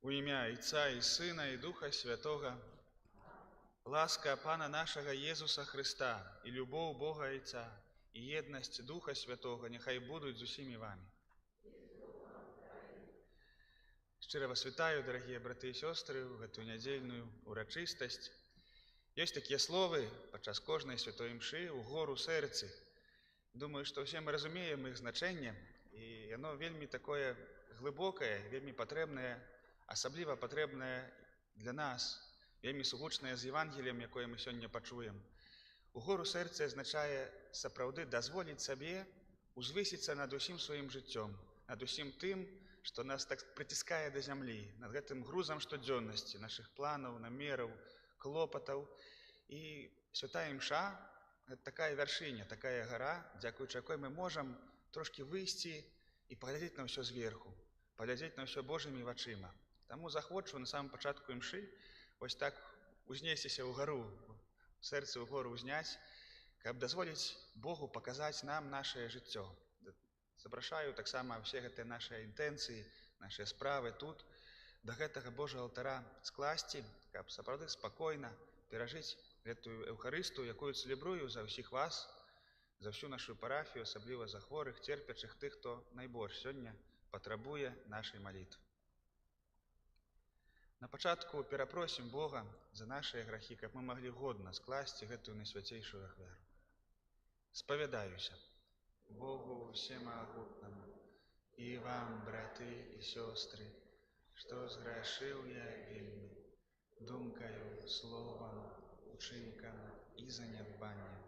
У імя Отца і Сина і Духа Святого, ласка Пана нашего Єсуса Христа і любов Бога Отця і єдність Духа Святого нехай будуть з усіми вами. Щиро вас вітаю, дорогие браты і сестры, в эту недельную урочистость. Есть такие словы подчас кожной святой мши у гору сердце. Думаю, что все мы разумеем их значение, и оно вельми такое глибокое, вельми потребное, особливо потребное для нас, вельми сугучное з Євангелієм, яке ми сьогодні почуємо. У гору серця означає сапраўды дозволить себе узвыситься над усім своим життем, над усім тим, что нас так притискает до земли, над этим грузом штодзённости, наших планов, намеров, клопотов. И святая мша – это такая вершиня, такая гора, дякуючи якой мы можем трошки выйти и поглядеть на все сверху, поглядеть на все Божьими очима. Тому захочу на самом початку мши ось так узнестися у гору, серце у гору узнять, каб дозволить Богу показать нам наше життя. Запрошаю так само все эти наши интенции, наши справы тут, до этого Божьего алтаря скласти, каб сапраўды спокойно пережить эту Евхаристию, якую целебрую за всіх вас, за всю нашу парафію, особливо за хворих, терпячих, тих, хто найбільш сьогодні потребує нашої молитви. На початку перепросим Бога за наши грехи, как мы могли годно скласти эту наисвятейшую ахвяру. Споведаюся Богу всемогутному и вам, браты и сестры, что сгрешил я вельми, думкою, словом, учинком и занедбанием.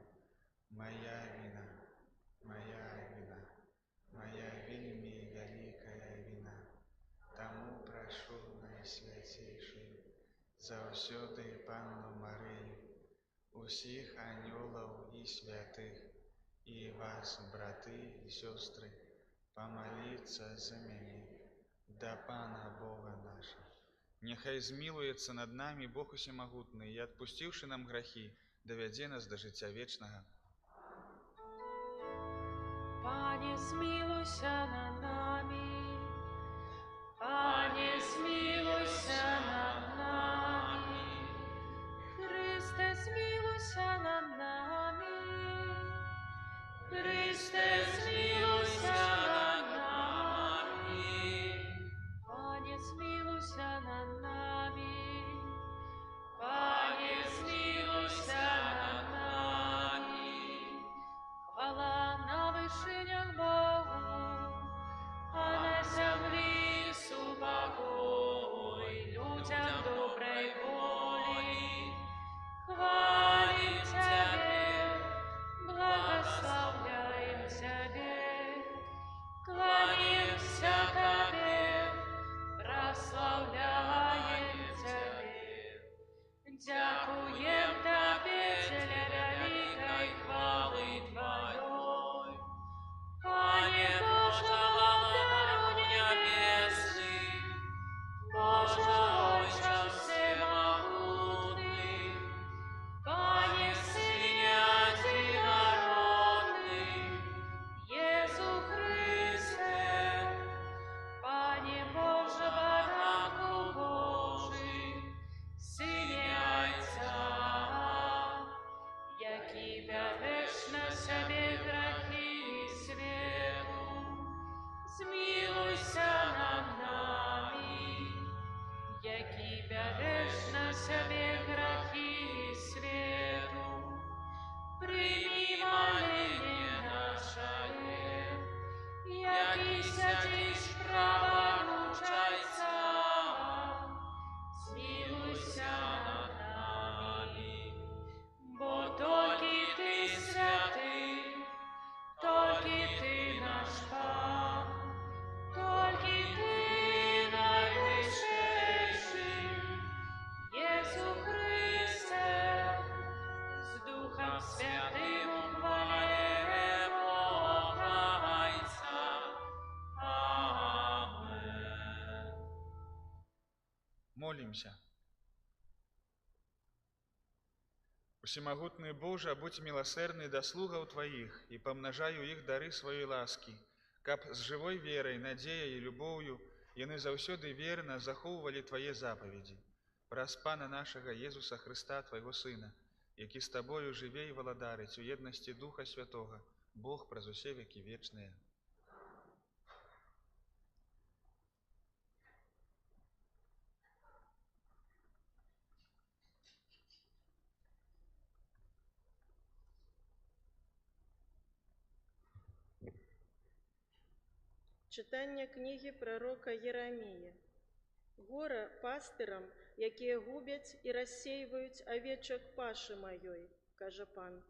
Моя вина, моя вельми великая вина. Тому прошу Найсвятейшую, завсёды Панну Марию, усіх анёлов и святых, и вас, браты и сестры, помолиться за меня, да Пана Бога нашего. Нехай змилуется над нами Бог Усемогутный, и, отпустивший нам грехи, доведе нас до життя вечного. Пане, смилуйся над нами, Пане, смилуйся над нами, Христе, смилуйся над нами, Христе, смилуйся над нами, Пане, смилуйся над нами, Пане, смилуйся над нами. Хвала на вишинях Богу, а на землі супокой людям доброй воли. Хвалим Тебе, благословляем Тебе, кланяемся Тебе, прославляем Тебе. Дякуем Тебе для великой хвалы Твоей. Пане Боже, Владыко небесный, Боже Отче всемогутный, Пане Сыне Единородный, Иису Христе, Пане Боже, Баранку Божий, Сыне Отца, який береш на себе грехи свету, змилуйся над нами, який береш на себе грехи свету, прими моление наше, який сядешь правоучайся, змилуйся над нами, бо тільки Ти святий, тільки Ти наш Пан, тільки Ти найвищий, Єсу Христе, з Духом Святим у хвале Бога Отця. Амен. Молимся. Всемогутный Боже, будь милосердный до слугов Твоих и помножаю их дары своей ласки, каб с живой верой, надеей и любовью Яны заўсёды верна захоўвалі Твае запаведзі. Праз Пана нашага Езуса Хрыста, Твайго Сына, які з Табою жыве і валадарыць у еднасці Духа Святога, Бог праз усе векі вечныя. Чытання кнігі прарока Єрамія. Гора пастырам, якія губяць і рассейваюць авечак пашы маёй, кажа пан.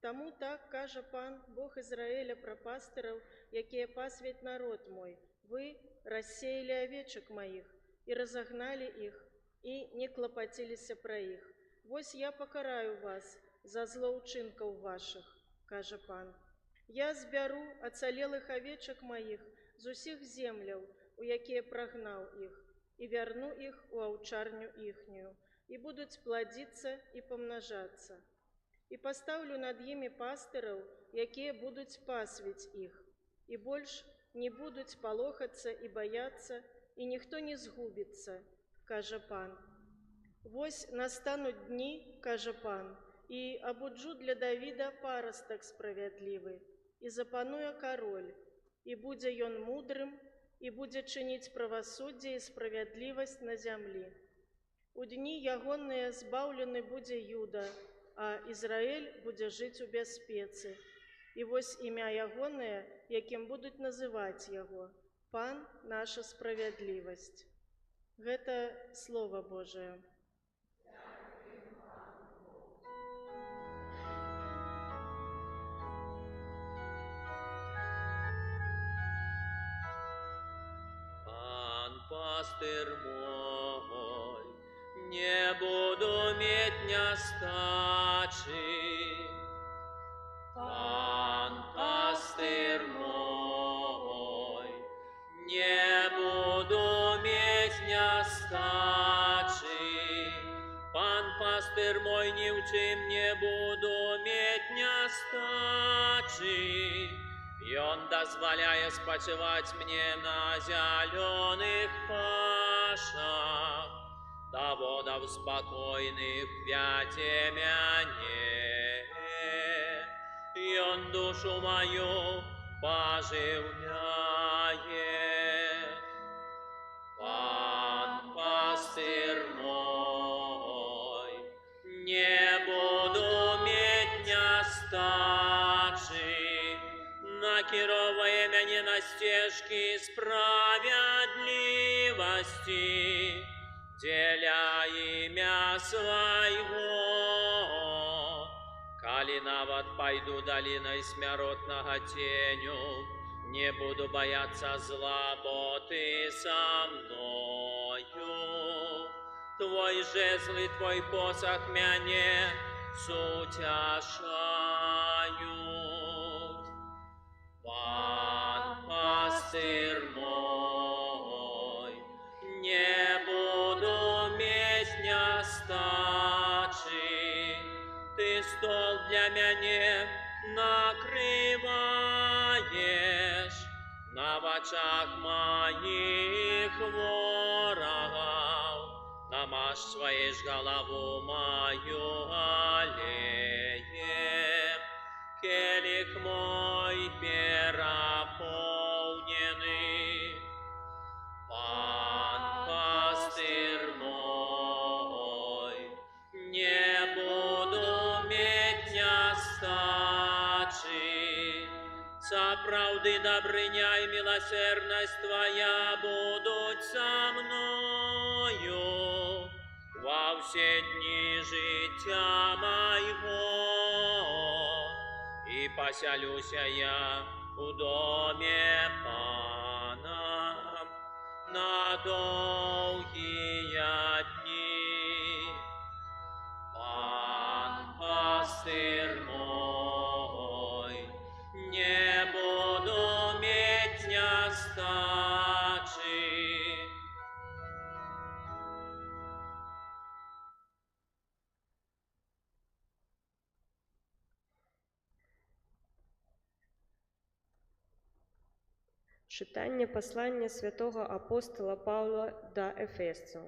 Таму так кажа пан, Бог Ізраіля, пра пастыраў, якія пасвяць народ мой. Вы рассеялі авечак маіх і разагналі іх, і не клапаціліся пра іх. Вось я пакараю вас за злоўчынкаў вашых, кажа пан. Я збяру ацалелых авечак маіх з усіх земляў, у якія прагнаў іх, і вярну іх у аўчарню іхнюю, і будуць пладзіцца і памнажацца. І пастаўлю над імі пастыраў, якія будуць пасвіць іх, і больш не будуць палохацца і баяцца, і ніхто не згубіцца, кажа пан. Вось настануць дні, кажа пан, і абуджу для Давіда парастак справядлівы, і запануе кароль, і будзе ён мудрым, і будзе чыніць правасуддзе і справядлівасць на зямлі. У дні ягоныя збаўлены будзе Юда, а Ізраэль будзе жыць у бяспецы. І вось імя ягонае, якім будуць называць яго: Пан наша справядлівасць. Гэта Слова Божае. Пастырь мой, не буду медь нестачи. Пан пастырь мой, не буду медь нестачи. Пан пастырь мой, ни в чем не буду медь нестачи. И Он дозволяет спочивать мне на зеленых пашах, до водов спокойных вяте мяне. И Он душу мою поживляет. Пан пастырь мой, не буду медь нестачи. Накеровує мене на стежки справедливости, деля имя своего. Коли навод пойду долиной смертного теню, не буду бояться зла, бо Ты со мною. Твой жезл и Твой посох мяне сутешают. Пан пастырь мой, не буду медь нестачи. Ты стол для мяне накрываешь, на очах моих ворогов. Намажь своей голову мою олеем, келих мой переполненный. Пан пастырь мой, не буду медь нестачи. Со правды добрыня и милосердность Твоя будут со мною во все дни життя моего. И поселюся я у доме Пана на долгие дни. Пан пастырь мой, не буду медь нестачи. Читання послання святого апостола Павла до Ефесців.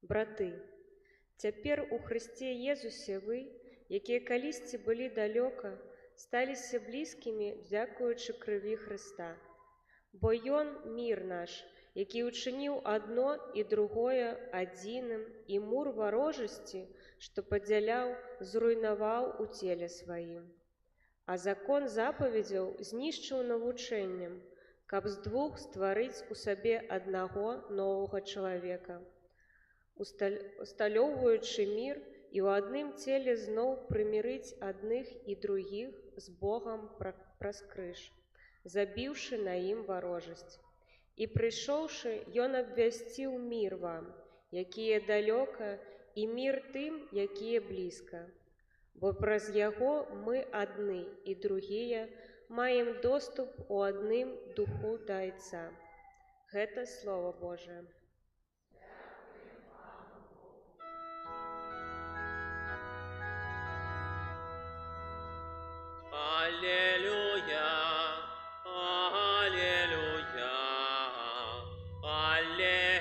Брати, цяпер у Христе Єзусе ви, які калісьці були далёка, сталіся близькими, дзякуючи крові Христа. Бо Ён мир наш, які учинив одно і другое одиным, і мур ворожості, що поділяв, зруйнував у тілі своїм. А закон заповідів знищив навученням, каб з двох створити у собі одного нового чоловіка, усталёўваючы мир і ў адным целе зноў прымірыць адных і другіх з Богом праз крыж, забіўшы на ім варожасць. І прыйшоўшы, Ён абвясціў мир вам, якія далёка, і мир тым, якія блізка. Бо праз яго мы адны і другія маем доступ у адным духу да Айца. Гэта Слово Божие. Аллилуйя, аллилуйя, аллилуйя,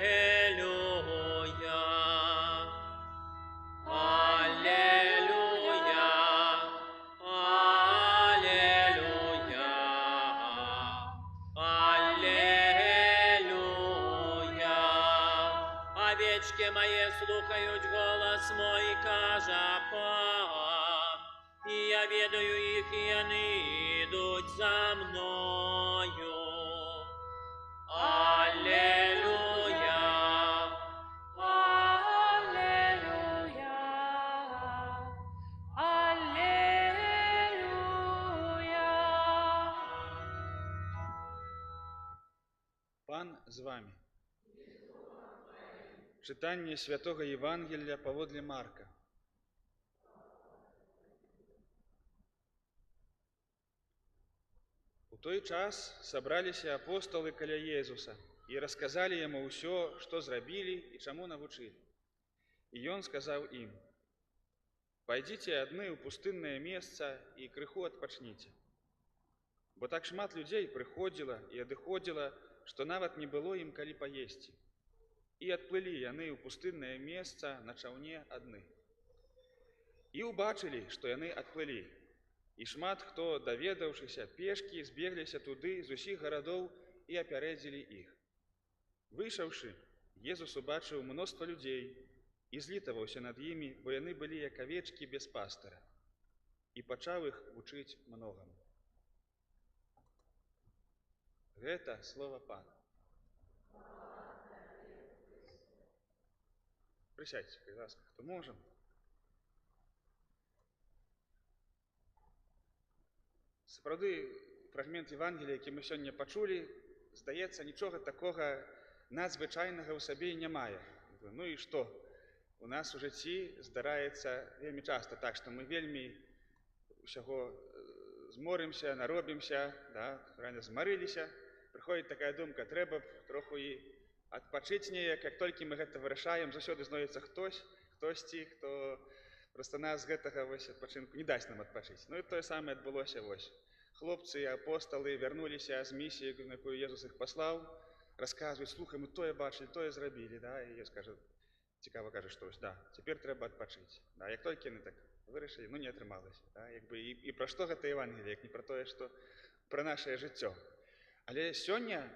аллилуйя, аллилуйя, аллилуйя. Овечки мои слухають голос мой, каже пан, і я ведаю їх, і вони йдуть за мною. Аллилуйя, Аллилуйя, Аллилуйя. Пан з вами. Читання святого Євангелія паводле Марка. У той час сабраліся апостолы каля Езуса і расказалі яму ўсё, што зрабілі і чаму навучылі. І ён сказаў ім: «Пайдзіце адны ў пустыннае месца і крыху адпачніце. Бо так шмат людзей прыходзіла і адыходзіла, што нават не было ім калі паесці. І адплылі яны ў пустыннае месца на чаўне адны. І ўбачылі, што яны адплылі. І шмат хто, даведаўшыся пешкі, збегліся туды з усіх гарадоў і апярэдзілі іх. Выйшаўшы, Езус убачыў мноства людзей і злітаваўся над імі, бо яны былі як авечкі без пастара, і пачаў іх вучыць многаму. Гэта слова Пана. Присядьте, будь ласка, хто можа. Сапраўды, фрагмент Євангелія, які ми сьогодні почули, здається, нічого такого надзвичайного у собі не має. Ну і що? У нас у житті здарається вельми часто так, що ми вельми усього зморимося, наробимося, да, рано змарилися. Приходить така думка, треба б трохи і адпачыць неяк, як толькі мы гэта вырашаем, заўсёды знойдзецца хтосьці, хто просто нас з гэтага адпачынку не дасць нам адпачыць. Ну і тое самае адбылося вось. Хлопцы і апосталы вярнуліся з місіі, на якую Езус іх паслаў, расказваюць: слухай, мы тое бачылі, тое зрабілі, да, і Езус кажа, цікава кажа, што да, цяпер трэба адпачыць. Да, як толькі яны так вырашылі, ну не атрымалася. Да, і пра што гэта Евангелие, як не пра тое, што пра нашае жыццё. Але сёння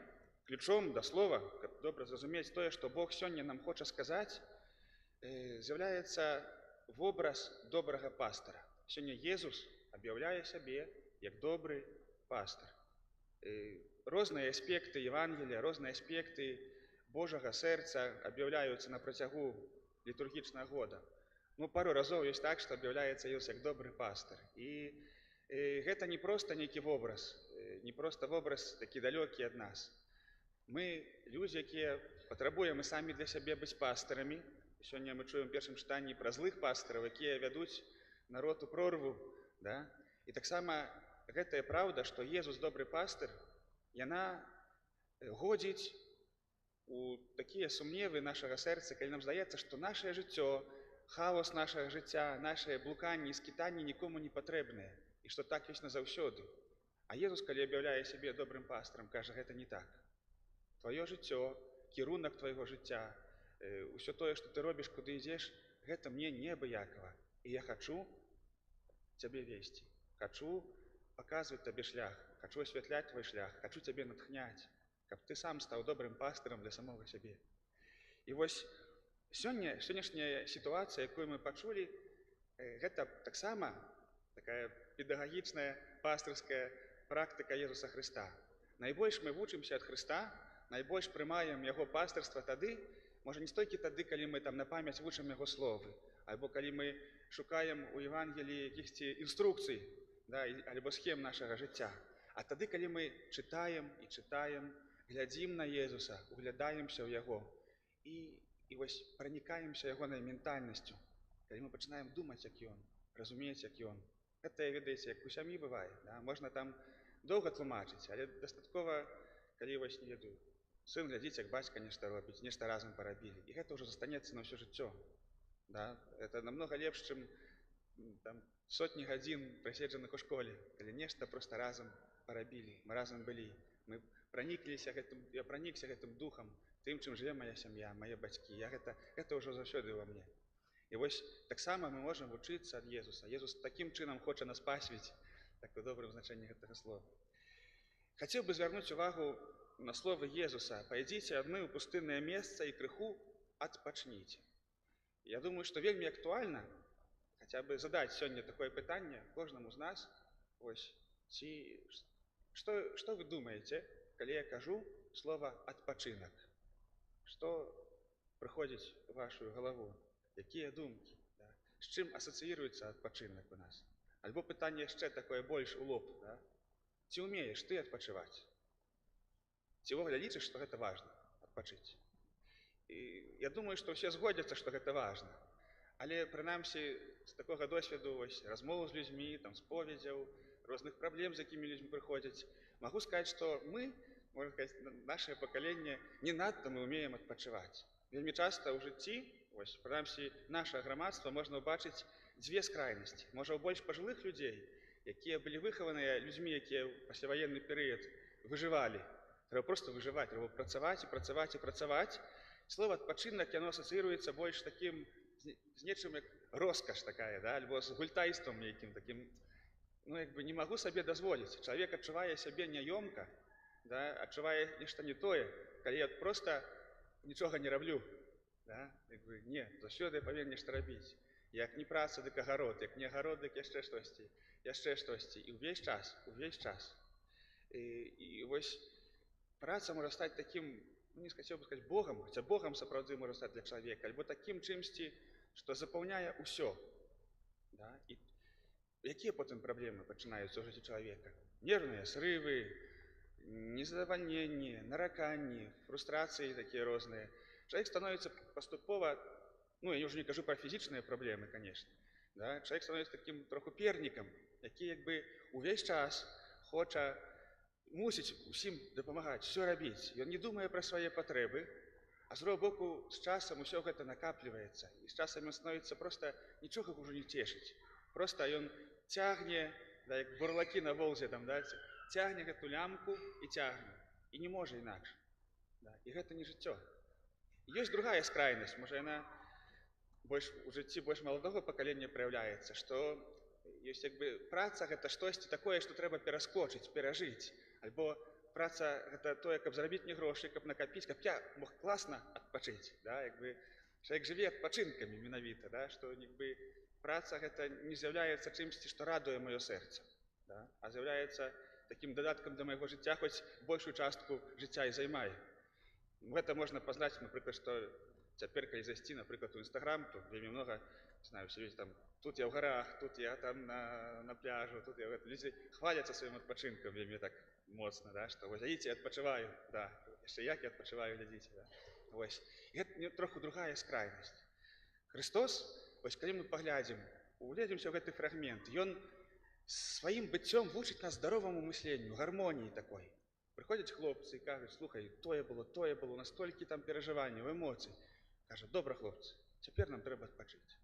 ключом да слова, каб добра зразумець тое, што Бог сёння нам хоча сказаць, з'яўляецца вобраз добрага пастара. Сёння Езус аб'яўляе сябе як добры пастар. Розныя аспекты Евангелія, розныя аспекты Божага сэрца аб'яўляюцца на працягу літургічнага года. Ну, пару разоў ёсць так, што аб'яўляецца Езус як добры пастар. І гэта не проста нейкі вобраз, не проста вобраз такі далёкі ад нас. Мы, людзі, якія патрабуем і самі для сябе быць пастарамі. Сёння мы чуем у першым чытанні пра злых пастараў, якія вядуць народ у прорву. Да? І таксама гэтая праўда, што Езус добры пастар, яна годзіць у такія сумневы нашага сэрца, калі нам здаецца, што нашае жыццё, хаос нашага жыцця, нашыя блуканні і скітанні нікому не патрэбныя, і што так ёсць назаўсёды. А А Езус, калі аб'яўляе сябе добрым пастырам, кажа, гэта не так. Тваё жыццё, кірунак твайго жыцця, ўсё тое, што ты робіш, куды ідзеш, гэта мне неабыякава. І я хачу цябе весці, хачу паказваць табе шлях, хачу асвятляць твой шлях, хачу цябе натхняць, каб ты сам стаў добрым пастырам для самога сябе. І вось сённяшняя сітуацыя, якую мы пачулі, гэта таксама такая педагагічная пастырская практыка Езуса Хрыста. Найбольш мы вучымся ад Хрыста, найбольш прымаем яго пастырства тады, можа не столькі тады, калі мы там на памяць вучым яго словы, альбо калі мы шукаем у Евангеліі якіхсьці інструкцый, да, альбо схем нашага жыцця, а тады, калі мы чытаем і чытаем, глядзім на Езуса, углядаемся ў яго і вось пранікаемся ягонай ментальнасцю, калі мы пачынаем думаць, як ён, разумець, як ён. Гэта, ведаеце, як у сям'і бывае, да? Можна там доўга тлумачыць, але дастаткова, калі вось не ведаю, сын глядзіць, як бацька нешта робіць, нешта разам парабілі, і гэта ўжо застанецца на ўсё жыццё. Да? Это намнога лепш, чым там сотні гадзін праседжаных у школе, калі нешта проста разам парабілі, мы разам былі, мы я пранікся гэтым духам, тым, чым жыве моя сям'я, мае бацькі, гэта ўжо заўсёды ва мне. І вось таксама мы можам вучыцца ад Езуса. Езус такім чынам хоча нас пасвіць, так у добрым значэнні гэтага слова. Хацеў бы звярнуць увагу на словы Езуса: «Пайдзіце адны ў пустыннае месца і крыху адпачніце». Я думаю, што вельмі актуальна хаця бы задаць сёння такое пытанне кожнаму з нас. Вось, што вы думаеце, калі я кажу слова «адпачынак»? Што прыходзіць у вашу галаву? Якія думкі? Да? З чым асацыіруецца адпачынак у нас? Альбо пытанне яшчэ такое больш у лоб. Да? Ці ўмееш ты адпачываць? Ці ўвогуле лічыш, што гэта важна адпачыць? І я думаю, што ўсе згодзяцца, што гэта важна. Але прынамсі з такога досведу размоваў з людзьмі, споведзяў, розных праблем, з якімі людзьмі прыходзяць, магу сказаць, што мы, можна сказаць, нашае пакаленне не надта мы ўмеем адпачываць. Вельмі часта ў жыцці, прынамсі нашае грамадства, можна ўбачыць дзве скрайнасці. Можа, у больш пажылых людзей, якія былі выхаваныя людзьмі, якія ў пасляваенны перыяд выжывалі. Трэба проста выжываць, трэба працаваць і працаваць і працаваць. Слова «адпачынак» яно асацыіруецца больш такім з нечым як роскаш такая, да? Альбо з гультайствам нейкім такім. Не магу сабе дазволіць. Чалавек адчувае сябе няёмка, да? Адчувае нешта не тое, калі я проста нічога не раблю. Да? Не, заўсёды я павінен нешта рабіць. Як не праца, дык агарод, як не агарод, дык яшчэ штосьці. І ўвесь час. І вось праца можа стаць такім, не хацеў бы сказаць, Богам, хаця Богам сапраўды можа стаць для чалавека, альбо такім чымсьці, што запаўняе ўсё. Да? І якія потым праблемы пачынаюцца ў жыцці чалавека? Нервныя срывы, незадавальненні, нараканні, фрустрацыі такія розныя. Чалавек становіцца паступова, я ўжо не кажу пра фізічныя праблемы, канешне. Да? Чалавек становіцца такім троху пернікам, які увесь час хоча, мусіць усім дапамагаць, усё рабіць. Ён не думае пра свае патрэбы, а з другога боку, з часам усё гэта накапліваецца. І з часам ён становіцца проста нічога ўжо не цешыць. Проста ён цягне, як бурлакі на Волзе, цягне гэту лямку і цягне. І не можа інакш. І гэта не жыццё. Ёсць другая скрайнасць, можа яна у жыцці больш маладога пакалення праяўляецца, што ёсць праца гэта штосьці такое, што трэба пераскочыць, перажыць. Альбо праца гэта тое, каб зарабіць мне грошы, каб накапіць, каб я мог класна адпачыць. Чалавек жыве адпачынкамі менавіта, што праца гэта не з'яўляецца чымсьці, што радуе маё сэрца, а з'яўляецца такім дадаткам да майго жыцця, хоць большую частку жыцця і займае. Гэта можна пазнаць, напрыклад, што цяпер, калі зайсці, напрыклад, у Інстаграм, тут вельмі многа, тут я ў гарах, тут я там на пляжу, тут людзі хваляцца сваім адпачынкам вельмі так моцна, што вось глядзіце, я адпачываю, яшчэ як я адпачываю, глядзіце. І гэта троху другая скрайнасць. Хрыстос, калі мы паглядзім, угледзімся ў гэты фрагмент, ён сваім быццём вучыць нас здароваму мысленню, гармоніі такой. Прыходзяць хлопцы і кажуць: слухай, тое было, у нас столькі там перажыванняў, эмоцый. Кажа: добра, хлопцы, цяпер нам трэба адпачыць.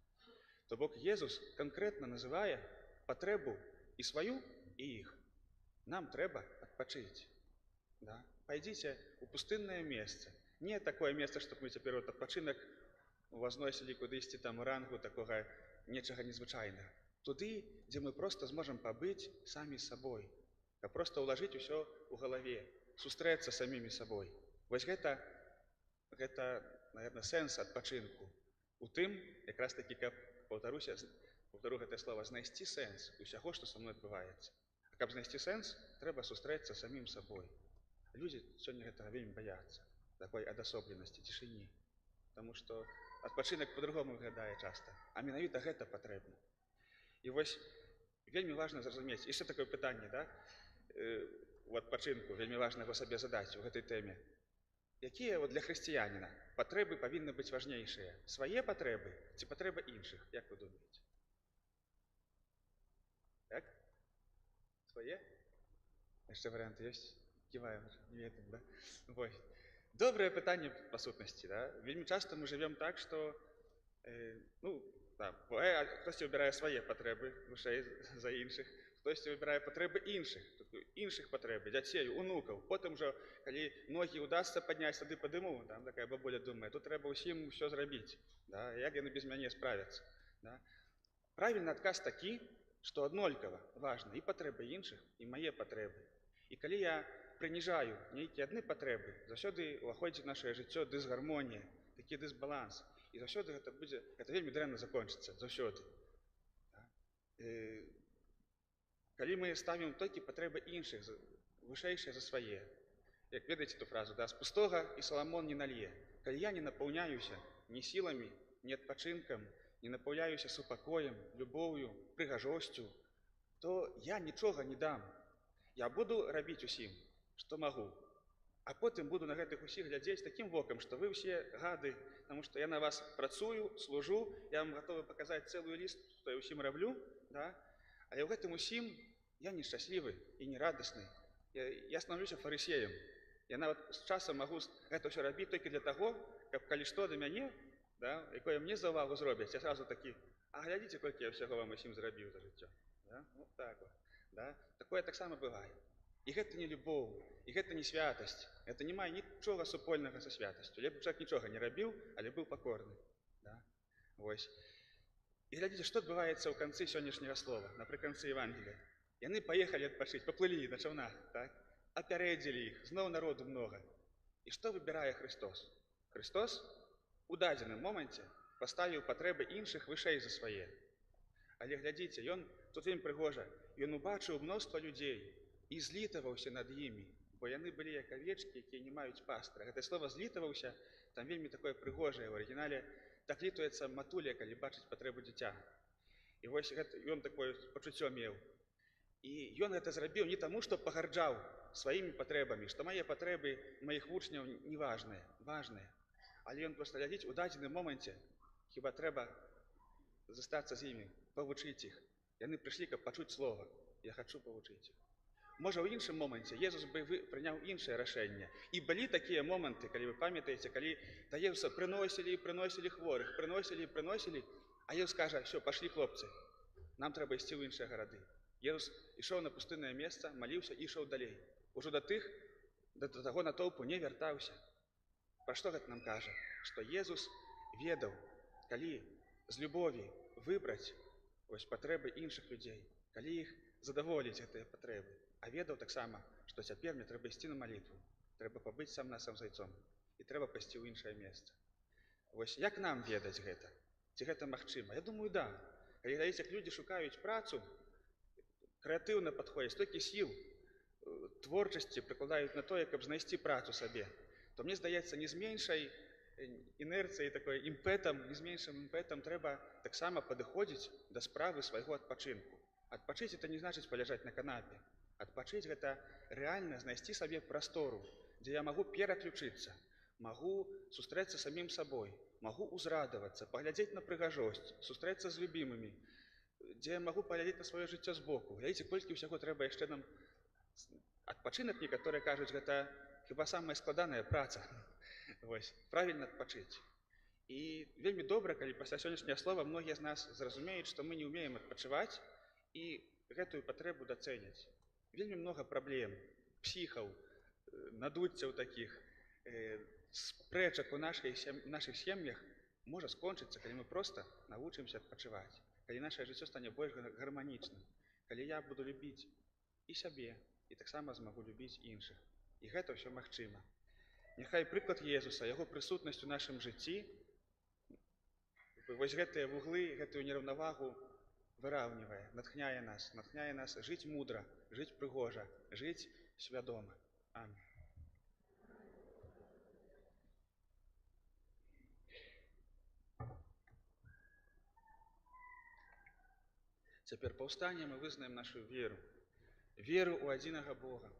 То бок Езус канкрэтна называе патрэбу і сваю, і іх. Нам трэба адпачыць. Да? Пойдите у пустынное место. Не такое место, чтобы мы теперь вот адпачынак возносили кудысьці там рангу такого нечага незвычайнага. Туды, дзе мы просто зможам пабыць самі з сабой, каб просто ўлажыць усё ў галаве, сустрэцца самімі сабой. Вось гэта, наверное, сэнс адпачынку. У тым, якраз такі, каб, паўтару гэтае слова, знайсці сэнс усяго, што са мной адбываецца. А каб знайсці сэнс, трэба сустрэцца самім сабой. Людзі сёння гэтага вельмі баяцца, такой адасобленасці, цішыні. Таму што адпачынак по-другому выглядае часта, а менавіта гэта патрэбна. І вось вельмі важна зразумець, яшчэ такое пытанне, да? У адпачынку вельмі важна яго сабе задаць у гэтай тэме. Якія для хрысціяніна патрэбы павінны быць важнейшыя? Свае патрэбы ці патрэбы іншых? Як вы думаеце? Так? Свае? Яшчэ варыянты ёсць? Ківаем, не ведаем, да? Вось. Добрае пытанне па сутнасці, да? Вельмі часта мы жывём так, што хтосьці выбірае свае патрэбы вышэй за іншых, хтосьці выбірае патрэбы іншых патрэбы, дзяцей, унукаў. Потым жа, калі ногі ўдасца падняць, тады падыму, там такая бабуля думае, тут трэба ўсім усё зрабіць, да? Як яны без мяне справяцца. Да? Правільны адказ такі, што аднолькава важна і патрэбы іншых, і мае патрэбы. І калі я прыніжаю нейкія адны патрэбы, заўсёды ўваходзіць у нашае жыццё дысгармонія, такі дысбаланс. І заўсёды гэта вельмі дрэнна закончыцца, заўсёды. Калі мы ставім толькі патрэбы іншых, вышэйшыя за свае, як ведаеце ту фразу, да, з пустога і Саламон не налє. Калі я не напаўняюся ні сіламі, ні адпачынкам, не напаўняюся супакоем, любоўю, прыгажосцю, то я нічога не дам. Я буду рабіць усім, што магу. А потым буду на гэтых усіх глядзець такім вокам, што вы ўсе гады, таму што я на вас працую, служу, я вам гатовы паказаць цэлую ліст, што я ўсім раблю, да? Але ў гэтым усім я нешчаслівы і нерадасны. Я становлюся фарысеем. Я нават з часам магу гэта ўсё рабіць толькі для таго, каб калі што да мяне, да, якое мне за ўвагу зробяць, я сразу такі, а глядзіце, колькі я ўсяго вам усім зрабіў за жыццё. Да? Вот так вот. Да? Такое таксама бывае. І гэта не любоў, і гэта не святасць. Гэта не мае нічога супольнага са святасцю. Лепш чалавек нічога не рабіў, але быў пакорны. Да? Вось. І глядзіце, што адбываецца ў канцы сённяшняга слова, напрыканцы Евангелія. Яны паехалі адпачыць, паплылі на чаўнах, так? Апярэдзілі іх, зноў народу многа. І што выбірае Христос? Христос у дадзеным моманце паставіў патрэбы іншых вышэй за свае. Але глядзіце, тут вельмі прыгожа, ён убачыў мноства людзей і злітаваўся над імі, бо яны былі як авечкі, якія не маюць пастыра. Гэтае слова «злітаваўся» там вельмі такое прыгожае ў арыгінале. Так літуецца матуля, калі бачыць патрэбу дзіця. І вось ён такое пачуццё меў. І ён гэта зрабіў не таму, што пагарджаў сваімі патрэбамі, што мае патрэбы маіх вучняў не важныя, але ён проста глядзіць у дадзеным моманце, хіба трэба застацца з імі, павучыць іх. Яны прыйшлі, каб пачуць слова. Я хачу павучыць іх. Можа, ў іншым моманце Езус бы прыняў іншае рашэнне. І былі такія моманты, калі вы памятаеце, калі да Езуса прыносілі хворых, прыносілі, а Езус кажа, «Всё, пашлі, хлопцы, нам трэба ісці ў іншыя гарады». Езус ішоў на пустыннае месца, маліўся і ішоў далей. Ужо да таго натоўпу не вяртаўся. Пра што гэта нам кажа? Што Езус ведаў, калі з любові выбраць патрэбы іншых людзей, калі іх задаволіць гэтыя патрэбы. А ведаў таксама, што цяпер мне трэба ісці на малітву, трэба пабыць сам з айцом і трэба пайсці ў іншае месца. Вось як нам ведаць гэта? Ці гэта магчыма? Я думаю, да. Калі глядзіць, як людзі шукаюць працу, крэатыўна падходзяць, столькі сіл, творчасці прыкладаюць на тое, каб знайсці працу сабе, то мне здаецца, не з меншай інерцыяй, такой імпэтам, не з меншым імпэтам трэба таксама падыходзіць да справы свайго адпачынку. Адпачыць – это не значыць паляжаць на канапе. Адпачыць – гэта рэальна знайсці сабе прастору, дзе я магу пераключыцца, магу сустрэцца самім сабой, магу ўзрадавацца, паглядзець на прыгажосць, сустрэцца з любімымі, дзе я магу паглядзець на сваё жыццё збоку. Глядзіце, колькі ўсяго трэба яшчэ нам. Адпачынак, некаторыя кажуць, гэта хіба самая складаная праца. Вось, правільна адпачыць. І вельмі добра, калі пасля сённяшняга слова многія з нас зразумеюць, што мы не ўмеем адпачываць і гэтую патрэбу дацэняць. Вельмі много праблем, псіхаў, надуццяў такіх, спрэчак у нашых сем'ях можа скончыцца, калі мы проста навучымся адпачываць, калі нашае жыццё стане больш гарманічным, калі я буду любіць і сябе, і таксама змагу любіць іншых. І гэта ўсё магчыма. Няхай прыклад Езуса, яго прысутнасць у нашым жыцці, вось гэтыя вуглы, гэтую нераўнавагу выраўнівае, натхняе нас жыць мудра, жыць прыгожа, жыць свядома. Амінь. Цяпер паўстанем і вызнаем нашу веру. Веру ў адзінага Бога,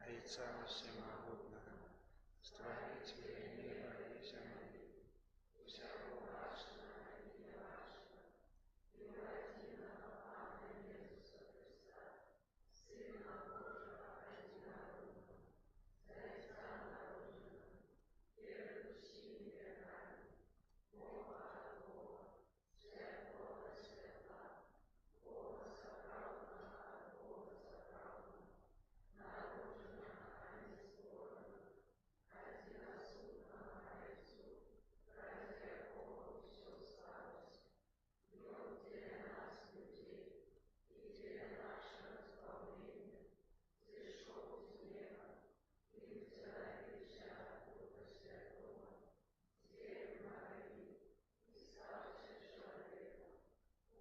Айца Усемагутнага, Стварыцеля неба і зямлі, усяго бачнага і нябачнага, і ў адзінага Пана Jesуsa Христа, Сына Божага адзінароднага, Зайца народжанага, перад усімі векамі, Бога ад Бога, святого ад святла, Бога сапраўднага ад Бога сапраўднага, народжанага, а не створанага, адзінасутнага Айцу, праз якога ўсё сталося. Ён дзеля нас, людзей, і дзеля нашага збаўлення, зышоў з неба і ўцелавіўся ад Духа Святого, з Девы Марыі, і стаўся чалавекам,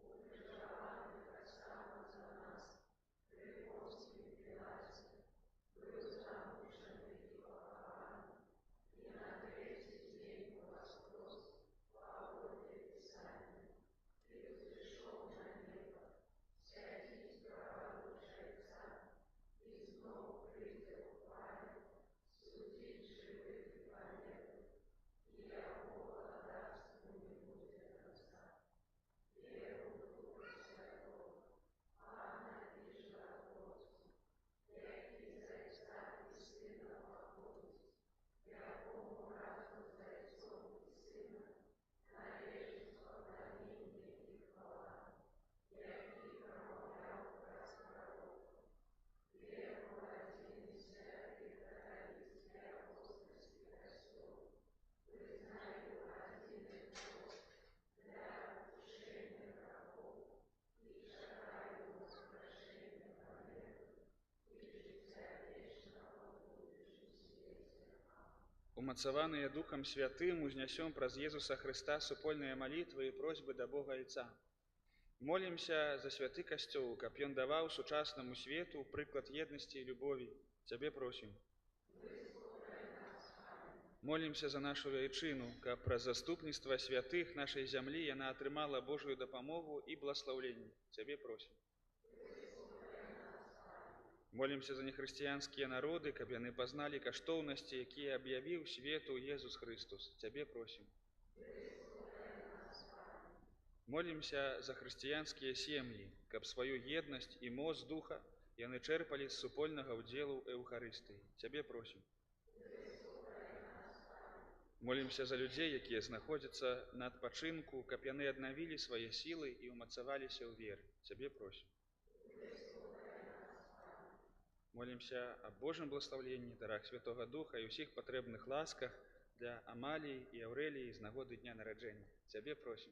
укрыжаваны таксама за нас, пры Понцыі Пілаце, быў замучаны і пахаваны, і на трэці дзень уваскрос паводле Пісання, і ўзышоў на неба, сядзіць праваруч Айца, і зноў прыйдзе ў хвале, судзіць жывых і памерлых, і яго владарству не будзе канца. Веру ў Духа Святого, Пана і Жыватворцу, які з Айца і Сына паходзіць, якому разам з Айцом і Сынам належыць пакланенне і хвала, які прамаўляў праз прарока. Веру ў адзіны святы каталіцкі апостальскі касцёл, вызнаю адзіны пост для адпушчэння грахоў і чакаю воскрэшэння памерлых і жыцця вечнага ў будучым свеце. Умацаваныя Духам Святым узнясём праз Езуса Хрыста супольныя малітвы і просьбы да Бога Айца. Молімся за святы касцёл, каб ён даваў сучаснаму свету прыклад еднасці і любові. Цябе просім. Молімся за нашу вяйчыну, каб праз заступніцтва святых нашай зямлі яна атрымала Божую дапамогу і бласлаўленне. Цябе просім. Молімся за нехрысціянскія народы, каб яны пазналі каштоўнасці, якія аб'явіў свету Езус Христус. Цябе просім. Молімся за хрысціянскія сем'і, каб сваю еднасць і моц духа яны чэрпалі з супольнага ўдзелу ў Эўхарыстыі. Цябе просім. Молімся за людзей, якія знаходзяцца на адпачынку, каб яны аднавілі свае сілы і ўмацаваліся ў веры. Цябе просім. Молімся аб Божым бласлаўленні, дарах Святога Духа і ўсіх патрэбных ласках для Амаліі і Аўрэліі з нагоды дня нараджэння. Цябе просім.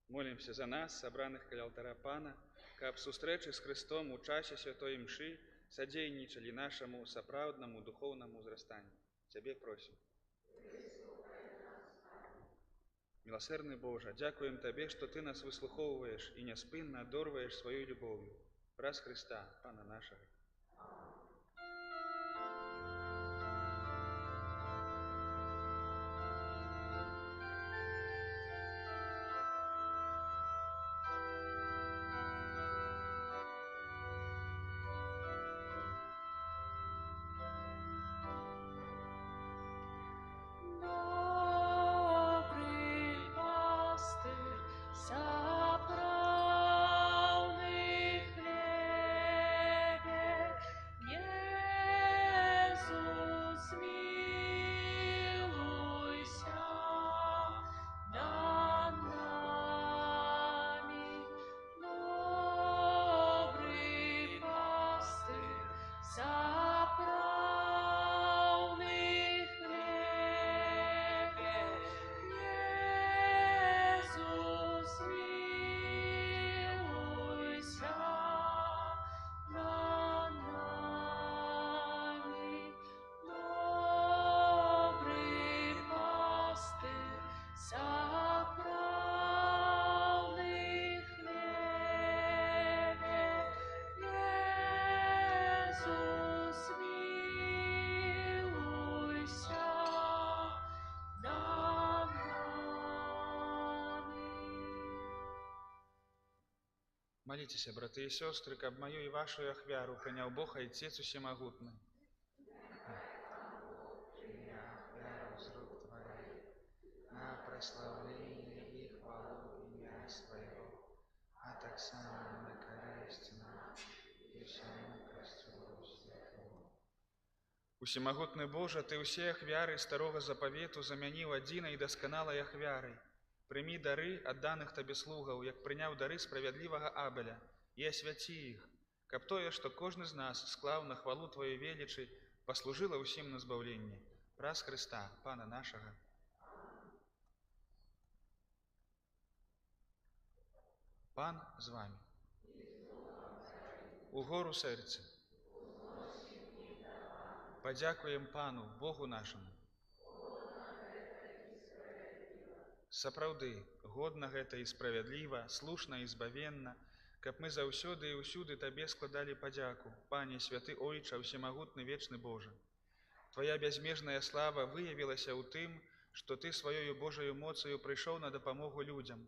Молімся за нас, сабраных каля алтара Пана, каб сустрэчы з Христом у часе святой імшы садзейнічалі нашаму сапраўднаму духоўнаму ўзрастанню. Цябе просім. Міласэрны Божа, дзякуем Табе, што Ты нас выслухоўваеш і няспынна адорваеш сваёй любоўю. Праз Христа, Пана нашага. Добрый пастырь, сапраўдны хлебец, Молитесь, браты и сестры, каб мою и вашу ахвяру принял Бог Отец Всемогутный. Ахвяру с рук твоих, на прославление и хвалу имя Своего, а так само на корысть нам и всему костюру святому. Усемагутны Боже, Ты усе ахвяры старого заповету замяніў адзінай дасканалай ахвярай. Прымі дары адданых Табе слугаў, як прыняў дары справядлівага Абеля, і асвяці іх, каб тое, што кожны з нас склаў на хвалу Твоей велічы, паслужыла ўсім на збаўленне. Праз Христа, Пана нашага. Пан з вами. Угору сэрцы. Падзякуем Пану, Богу нашаму. Сапраўды, годна гэта і справядліва, слушна і збавенна, каб мы заўсёды і ўсюды Табе складалі падзяку, Пане, святы Ойча, усемагутны вечны Божа. Твая бязмежная слава выявілася ў тым, што Ты сваёю Божаю моцаю прыйшоў на дапамогу людзям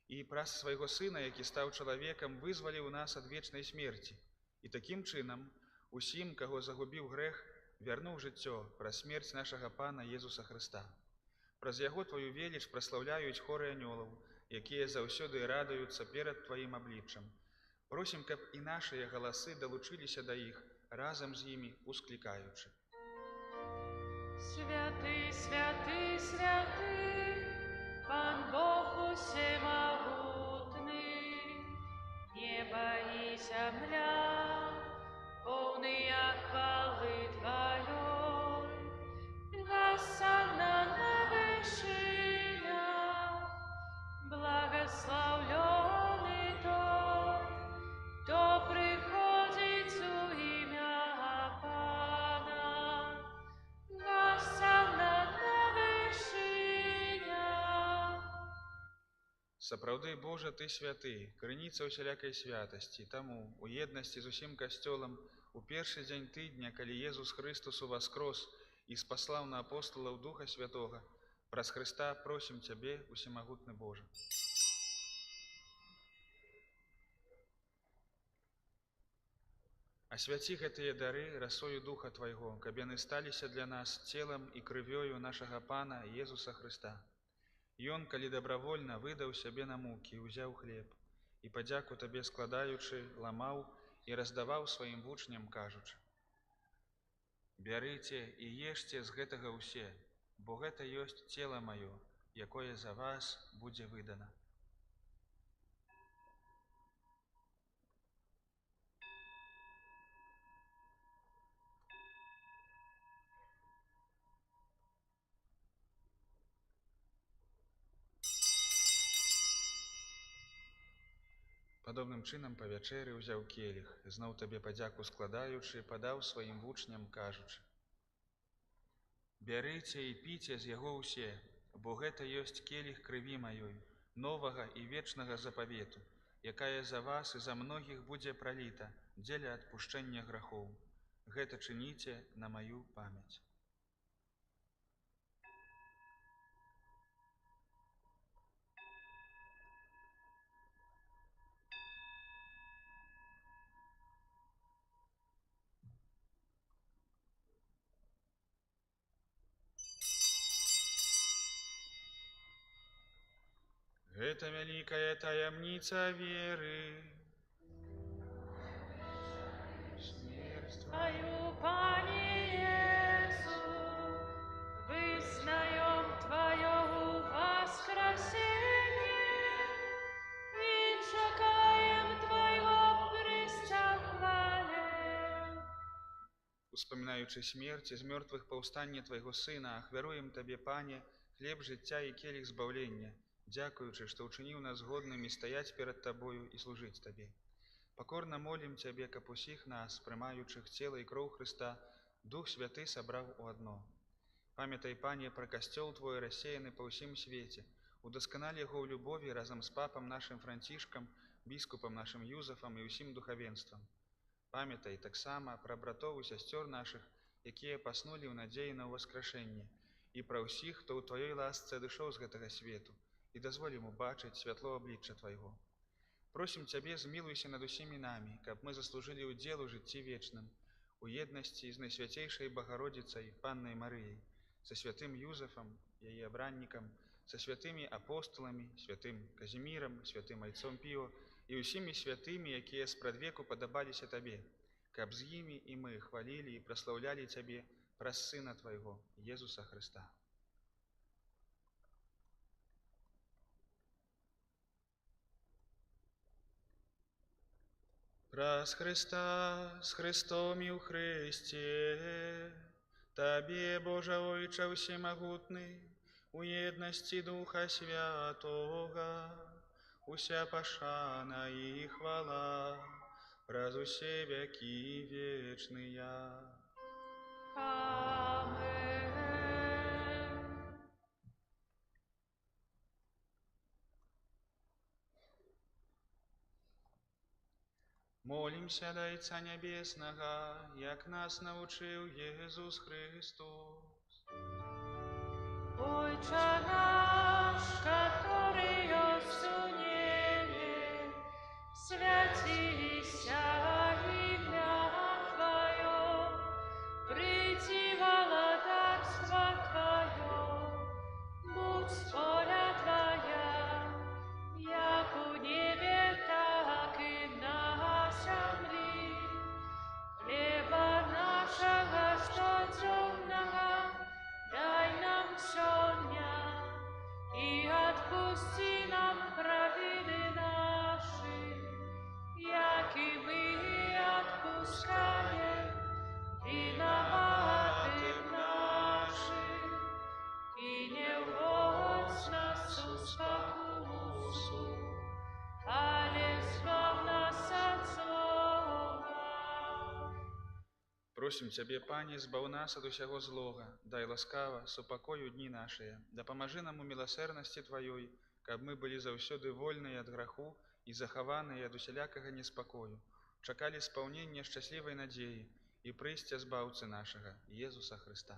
і праз свайго Сына, які стаў чалавекам, вызваліў нас ад вечнай смерці. І такім чынам усім, каго загубіў грэх, вярнуў жыццё праз смерць нашага Пана Езуса Хрыста. Праз Яго Твою веліч праслаўляюць хоры анёлаў, якія заўсёды радуюцца перад Тваім абліччам. Просім, каб і нашыя галасы далучыліся да іх, разам з імі усклікаючы. Святы, святы, святы, Пан Бог усемогутный, небо и земля, полные хвалы Твоей, госанна на вышинях, благословленный тот, кто приходит у имя Пана. Сапраўды, Божа, Ты святы, крыніца ўсялякай святасці, таму у еднасці з усім касцёлам у першы дзень тыдня, калі Езус Хрыстус уваскрос і спаслаў на апостолаў Духа Святога, праз Хрыста просім Цябе, усемагутны Божа. Асвяці гэтыя дары расою Духа Твайго, каб яны сталіся для нас целам і крывёю нашага Пана Езуса Хрыста. Ён, калі дабравольна выдаў сябе на мукі, узяў хлеб і, падзяку Табе складаючы, ламаў і раздаваў сваім вучням, кажучы: «Бярыце і ешце з гэтага ўсе, бо гэта ёсць цела маё, якое за вас будзе выдана». Падобным чынам па вячэры ўзяў келіх, зноў Табе падзяку складаючы, падаў сваім вучням, кажучы: «Бярыце і піце з яго ўсе, бо гэта ёсць келіх крыві маёй, новага і вечнага запавету, якая за вас і за многіх будзе праліта дзеля адпушчэння грахоў. Гэта чыніце на маю памяць». Гэта вялікая таямніца веры. Смерть Твою, Пане Иису, вызнаем Твое воскресение и чекаем Твоего приста хвале. Успамінаючы смерць з мёртвых паўстання Твайго Сына, ахвяруем Табе, Пане, хлеб жыцця і келіх збаўлення, дзякуючы, што ўчыніў нас годнымі стаяць перад Табою і служыць Табе. Пакорна молім Цябе, каб усіх нас, прымаючых цела і кроў Хрыста, Дух Святы сабраў у адно. Памятай, Пане, пра касцёл Твой рассеяны па ўсім свеце, удасканалі яго ў любові разам з папам нашым Францішкам, біскупам нашым Юзафам і ўсім духавенствам. Памятай таксама пра братоў і сясцёр нашых, якія паснулі ў надзеі на ўваскрашэнне, і пра ўсіх, хто ў Тваёй ласцы адышоў з гэтага свету, і дазволім убачыць святло аблічча Твайго. Просім Цябе, змілуйся над усімі намі, каб мы заслужылі ўдзел у жыцці вечным, у еднасці з Найсвяцейшай Багародзіцай Паннай Марыяй, са святым Юзафам, яе абраннікам, са святымі апостоламі, святым Казімірам, святым айцом Піо і ўсімі святымі, якія спрадвеку падабаліся Табе, каб з імі і мы хвалілі і праслаўлялі Цябе праз Сына Твайго, Езуса Хрыста. Праз Христа, з Христом і ў Христе, Табе, Божа Ойча Всемагутны, у еднасці Духа Святога, уся пашана і хвала, праз усе векі вечныя. Амен. Молімся да Отця Небеснага, як нас навчив Єсус Христос. Отче наш, который есть в небе, святися имя Твое, приди владарство Твое, будь воля Твоя, як у небе, так и на земле. Хлеба нашего щоденного дай нам сегодня, и отпусти нам провины наши, як и мы отпускаем виноватым нашим, и не вводь нас в спокусу, але избавь нас от злого. Просім Цябе, Пане, збаў нас ад усяго злога, дай ласкава, супакою дні нашыя, дапамажы нам у міласэрнасці Тваёй, каб мы былі заўсёды вольныя ад граху і захаваныя ад усялякага неспакою, чакалі спаўнення шчаслівай надзеі і прыйсця збаўцы нашага, Езуса Хрыста.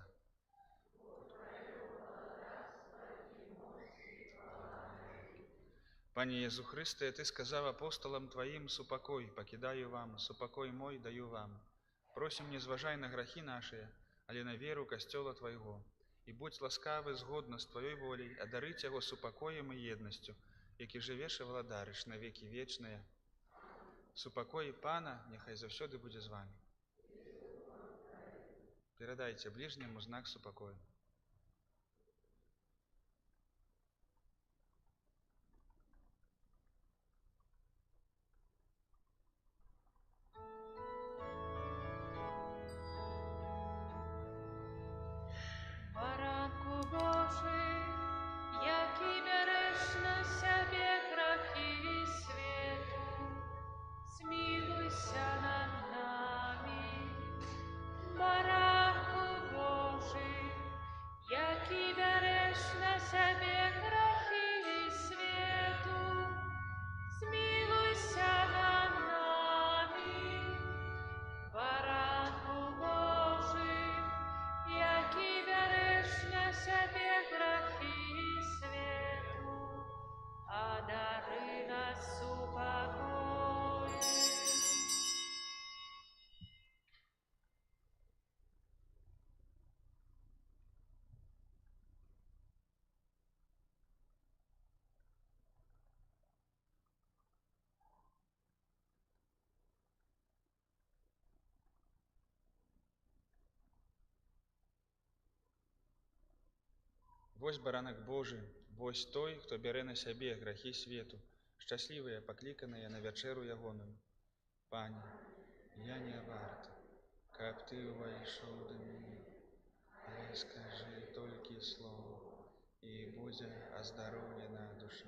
Пане Езу Хрысте, Ты сказаў апостолам Тваім: супакой пакідаю вам, супакой мой даю вам. Просім, не зважай на грахі нашыя, але на веру касцёла Твайго, і будь ласкавы згодна з Тваёй воляй адарыць яго супакоем і еднасцю, які жывеш і владарыш на векі вечныя. Супакой Пана няхай заўсёды будзе з вами. Перадайце бліжняму знак супакою. Баранку Божий, який береш на себе грахи світу, змилуйся над нами. Баранку Божий, який береш на себе грахи світу, змилуйся над нами. Баранку Божий, який береш на себе грахи світу, одари нас упокоєм. Вось баранак Божы, вось той, хто бярэ на сябе грахі свету, шчаслівыя, пакліканыя на вячэру ягоную. Пане, я не варты, каб Ты ўвайшоў да мяне, але скажы толькі слова, і будзе аздароўлена душа.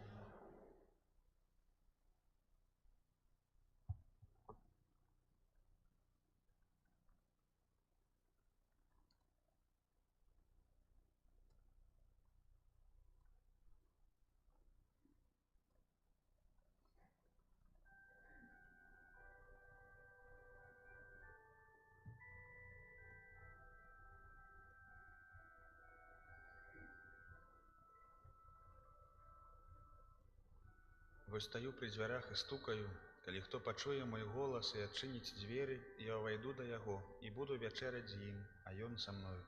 Вось стаю пры дзвярах і стукаю, калі хто пачуе мой голас і адчыніць дзверы, я ўвайду да яго і буду вячэраць з ім, а ён са мною.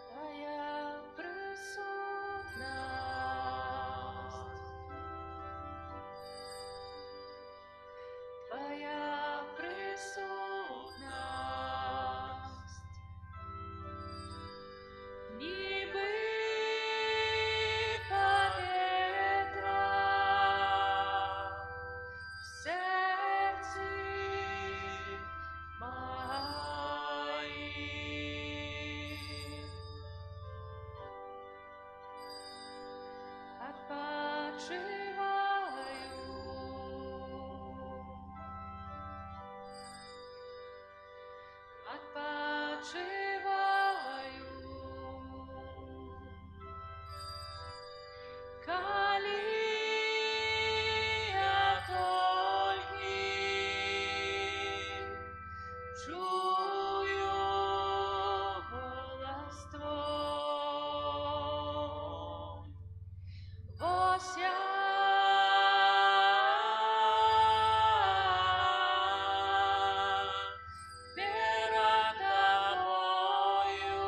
Твоя присутність, Твоя присутність, ніби повітря в серці моїм. Отпочиваю, коли я тільки чую голос Твой. Ось я перед Тобою,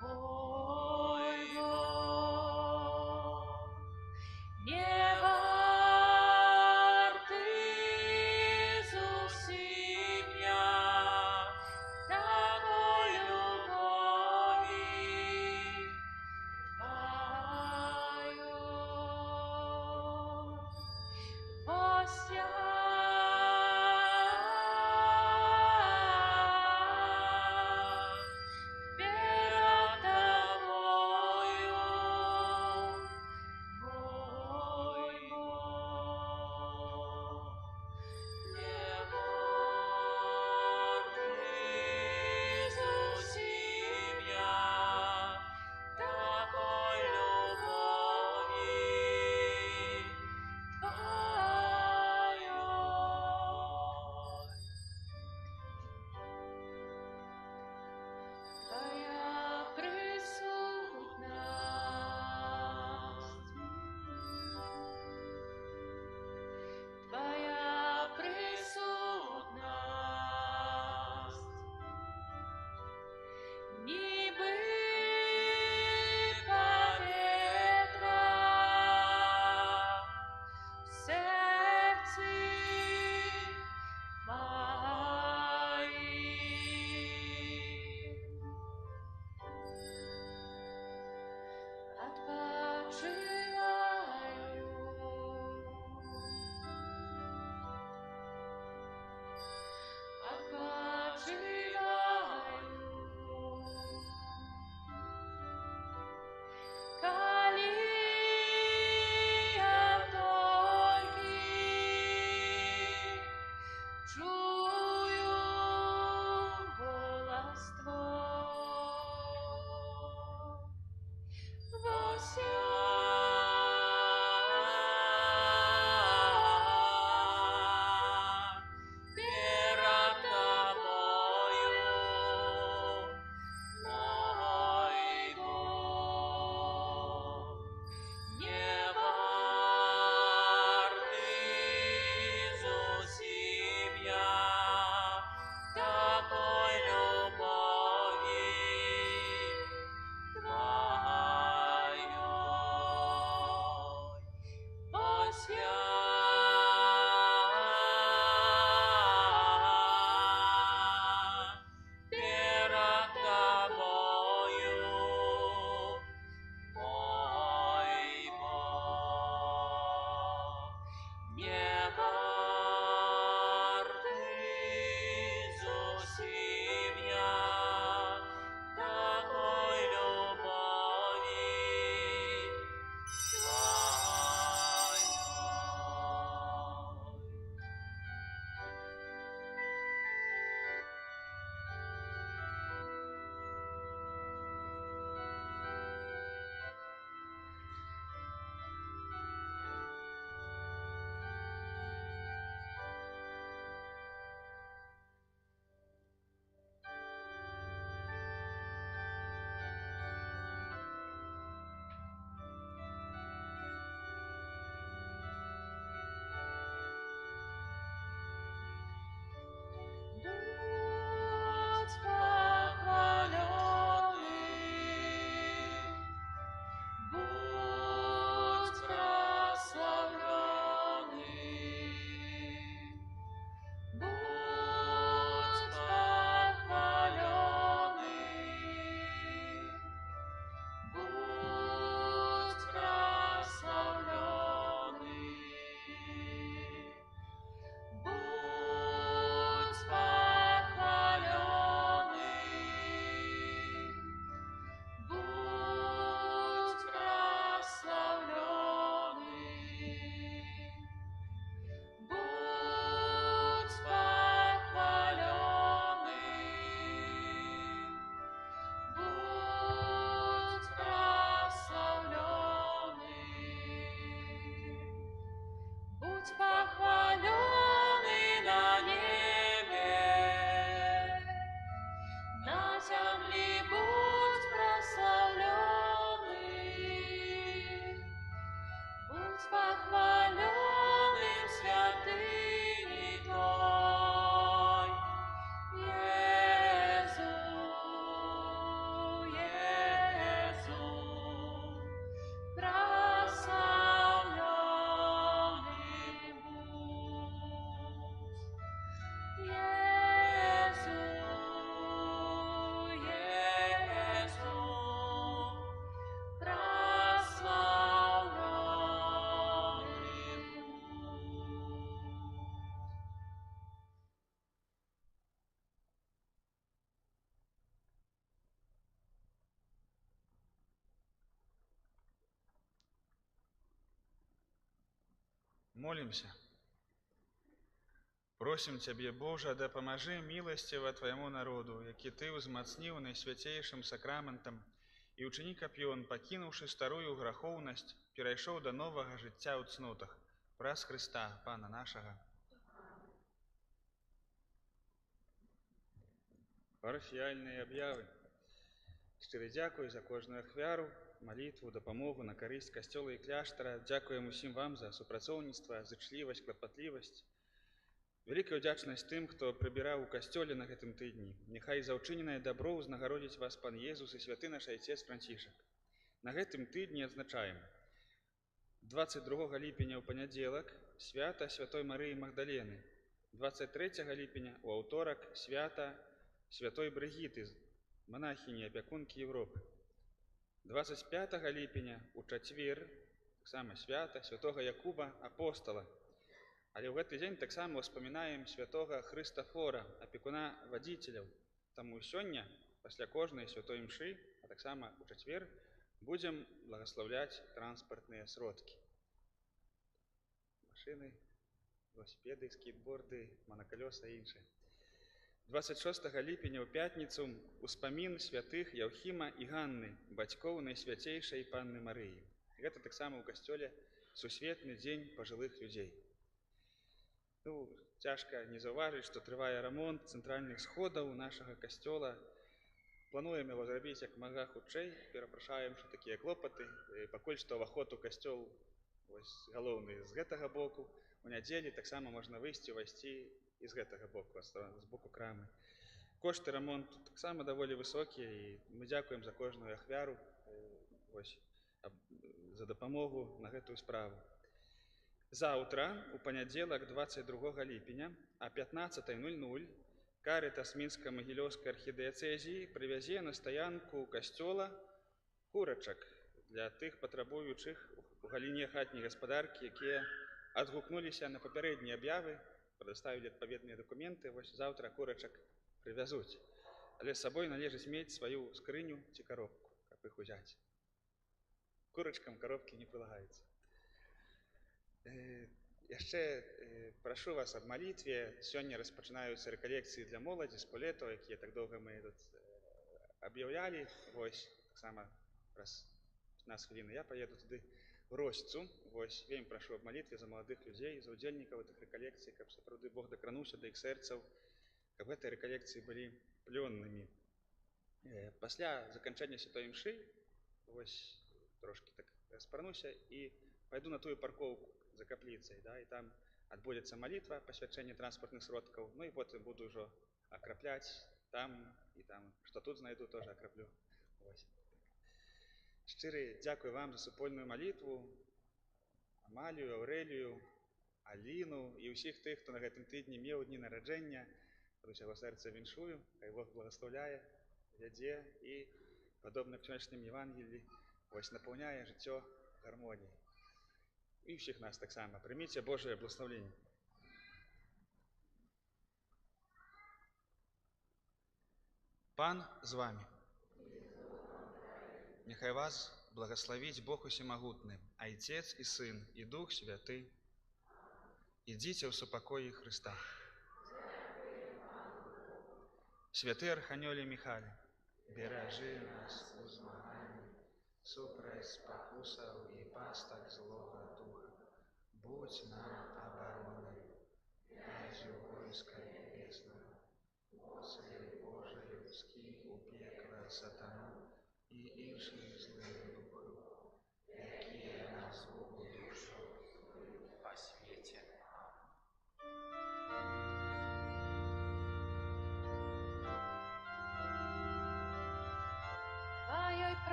Твой Бог. Не вартий зовсім я такої любові Твою. Ось я перед Тобою, мой Бог. Не вартий зовсім я такої любові Твоєї. Твоя присутність, Твоя присутність, ніби повітря в серці моїм. Отпочиваю, отпочиваю, коли я тільки Молимся. Просім Цябе, Божа, дапамажы міласціва Твайму народу, які Ты ўзмацніў найсвяцейшым сакраментам, і ўчыні, каб ён, пакінуўшы старую грахоўнасць, перайшоў да новага жыцця ў цнотах. Праз Хрыста, Пана нашага. Парафіяльныя аб'явы. Шчыры дзякуй за кожную ахвяру, малітву, дапамогу на карысць касцёла і кляштара. Дзякуем усім вам за супрацоўніцтва, зычлівасць, клапатлівасць. Вялікая ўдзячнасць тым, хто прыбіраў у касцёле на гэтым тыдні. Няхай за ўчыненае дабро ўзнагародзіць вас Пан Езус і святы наш айцец Францішак. На гэтым тыдні адзначаем 22 ліпеня ў панядзелак свята Святой Марыі Магдалены, 23 ліпеня ў аўторак свята Святой Брыгіты, монахіні, апякункі Европы. 25 ліпеня ў чацвер таксама свята Святога Якуба апостала. Але ў гэты дзень таксама ўспамінаем святога Хрыстафора, апекуна вадзіцеляў. Таму сёння, пасля кожнай святой імшы, а таксама ў чацвер, будзем благаслаўляць транспартныя сродкі. Машыны, велосипеды, скейтборды, монакалёса і іншае. 26 ліпеня ў пятніцу успамін святых Яўхіма і Ганны, бацькоў найсвяцейшай Панны Марыі. Гэта таксама ў касцёле сусветны дзень пажылых людзей. Цяжка не заўважыць, што трывае рамонт цэнтральных сходаў нашага касцёла. Плануем яго зрабіць як мага хутчэй, перапрашаем, што такія клопаты. Пакуль што ўваход у касцёл галоўны з гэтага боку. У нядзелі таксама можна выйсці, увайсці і з гэтага боку, з боку крамы. Кошты рамонту таксама даволі высокія, і мы дзякуем за кожную ахвяру за дапамогу на гэтую справу. Заўтра, у панядзелак 22 ліпеня, а 15:00 Карытас Мінска-Магілёўскай архідыяцэзіі прывязе на стаянку касцёла курачак для тых патрабуючых у галіне хатняй гаспадаркі, якія адгукнуліся на папярэднія аб'явы, прадставілі адпаведныя дакументы. Заўтра курачак прывязуць. Але з сабой належыць мець сваю скрыню ці каробку, каб іх узяць. Курачкам каробкі не прылагаюцца. Яшчэ прашу вас аб малітве. Сёння распачынаюцца рэкалекцыі для моладзі з полетаў, якія так доўга мы тут аб'яўлялі. Таксама праз 15 хвілін я паеду туды в Росцу. Вельмі прашу аб малітве за маладых людзей, за ўдзельнікаў гэтых рэкалекцый, каб сапраўды Бог дакрануўся да іх сэрцаў, каб гэтыя рэкалекцыі былі плённымі. Пасля заканчэння святой імшы трошкі так спарнуся і пайду на тую паркоўку за капліцай, і там адбудзецца малітва, пасвячэнне транспартных сродкаў, і потым буду ўжо акрапляць там і там, што тут знайду, тоже акраплю. Шчыры дзякуй вам за супольную малітву, Амалію, Аўрэлію, Аліну і ўсіх тых, хто на гэтым тыдні меў дні нараджэння. Ад усяго сэрца віншую, хай Бог благаслаўляе, вядзе і, падобна к сённяшнім Евангелі, напаўняе жыццё гармоніяй. І ўсіх нас таксама. Прыміце Божае благаслаўленне. Пан з вами. Няхай вас благаславіць Бог усемагутны, Айцец і Сын, і Дух Святы. Ідзіце ў супакоі Хрыста. Святы Арханёле Міхале, беражы нас у змаганні супраць спакусаў і пастак злога духа. Будь нам